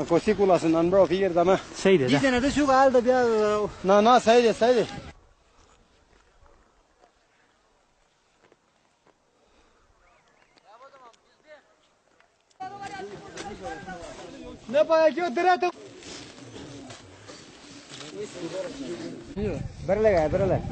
Cosicula sunt bro fier da ma. Sei de. Dice ne su aldo bia. Na sai de. Ne paya ki udhra to. Berle.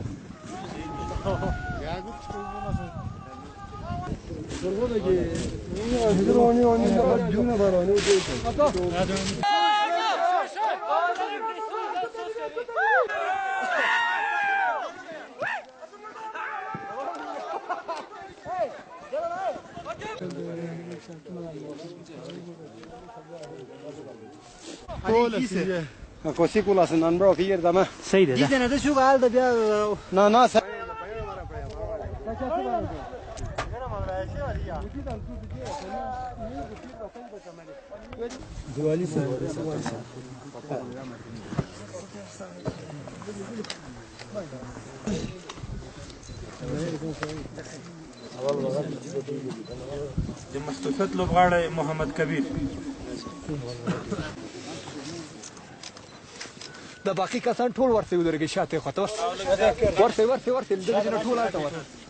Cosicula sunt bro fier da ma. Sei de. Dice ne su aldo bia. Na sai. Diwali से د مستفید لوبغاړی محمد کبیر د باقي کسان ټول ورته ودرېږي شاته خطر ورته دغه ټول آټه